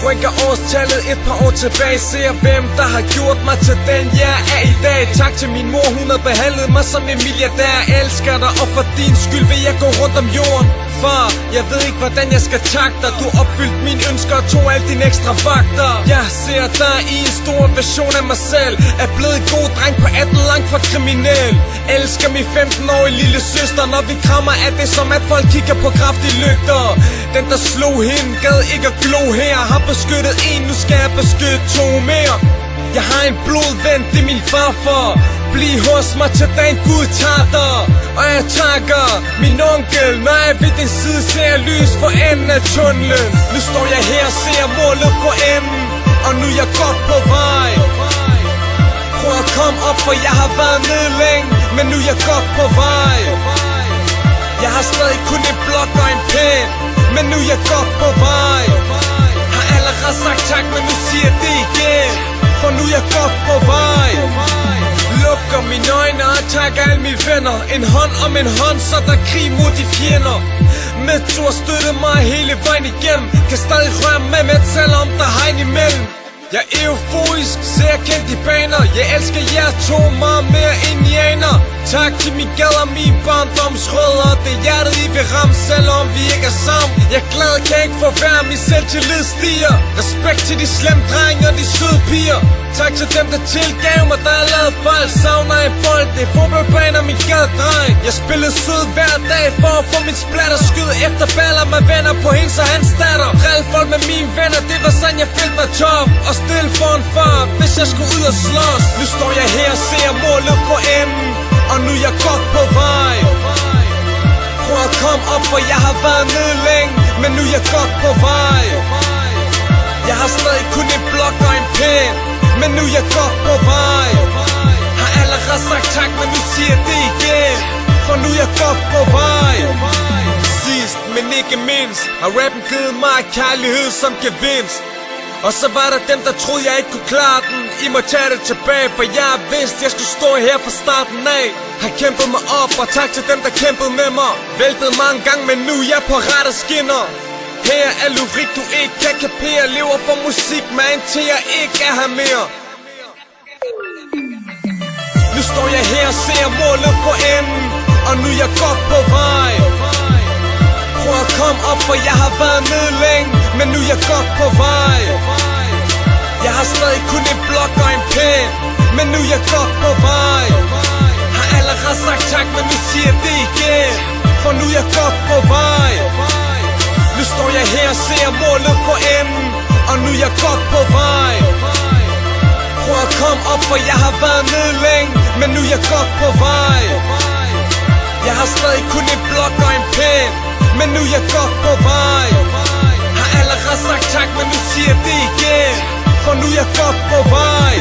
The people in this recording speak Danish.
rykker årstallet et par år tilbage. Ser hvem der har gjort mig til den jeg er i dag. Tak til min mor, hun har behandlet mig som en milliardær. Elsker dig, og for din skyld vil jeg gå rundt om jorden. Far, jeg ved ikke hvordan jeg skal takke dig. Du har opfyldt mine ønsker og tog alle dine ekstra vagter. Jeg ser dig i en stor version af mig selv. Er blevet en god dreng på 18, langt fra kriminel. Elsker min 15-årige lille søster. Når vi krammer er det som at folk kigger på kraftige lygter. Den der slog hende gad ikke at glo her. Har beskyttet en, nu skal jeg beskytte to mere. Jeg har en blodven, det er min farfar. Bliv hos mig til dagen Gud tager dig. Og jeg takker min onkel. Når jeg ved din side ser jeg lys for enden af tunnelen. Nu står jeg her og ser målet for enden. Og nu er jeg godt på vej. Prøv at komme op, for jeg har været nede længe. Men nu er jeg godt på vej. Jeg har stadig kun en blok og en pen. Men nu er jeg godt på vej. Har allerede sagt tak, men nu siger jeg det igen. For nu er jeg godt på vej. Lukker mine øjne og takker alle mine venner. En hånd om en hånd, så der krig mod de fjender. Medtur støttede mig hele vejen igennem. Kan stadig røre med selvom der er hegn imellem. Jeg er euforisk, så jeg kendt de baner. Jeg elsker jer to meget mere end I aner. Tak til min gader, min barndomsrødder. Det er hjertet I vil ramme, selvom vi ikke er sammen. Jeg er glad, kan ikke forværre, min selvtillid stiger. Respekt til de slemme drenge og de søde piger. Tak til dem, der tilgav mig, der er lavet fejl. Savner en bold, det er fodboldbaner, min gadedreng. Jeg spillede sød hver dag for at få min splatter. Skyde efter baller med venner på hendes og hans datter. Drille folk med mine venner, det var sådan jeg følte mig top. Og stille for en far, hvis jeg skulle ud og slås. Nu står jeg her og ser målet for enden. Og nu er jeg godt på vej. Prøv at komme op, for jeg har været nede længe. Men nu er jeg godt på vej. Jeg har stadig kun en blok og en pen. Men nu er jeg godt på vej. Har allerede sagt tak, men nu siger jeg det igen. For nu er jeg godt på vej. Sidst, men ikke mindst, har rappen givet mig kærlighed som gevinst. Og så var der dem, der troede jeg ikke kunne klare den. I må tage det tilbage, for jeg har vidst, jeg skulle stå her fra starten af. Har kæmpet mig op, og tak til dem, der kæmpede med mig. Væltet mange gange, men nu er jeg på rette skinner. Her er lyrik, du ikke kan kapere. Lever for musik, man, til jeg ikke er her mere. Nu står jeg her og ser målet for enden. Og nu er jeg godt på vej. Prøv at komme op, for jeg har været nede længe. Men nu er jeg godt på vej. Jeg har stadig kun en blok og en pen. Men nu er jeg godt på vej. Har allerede sagt tak, men nu siger jeg det igen. For nu er jeg godt på vej. Nu står jeg her og ser målet for enden. Og nu er jeg godt på vej. Prøv at komme op, for jeg har været nede længe. Men nu er jeg godt på vej. Jeg har stadig kun en blok og en pen. Men nu er jeg godt på vej. Har allerede sagt tak, men nu siger jeg det igen. For nu er jeg godt på vej.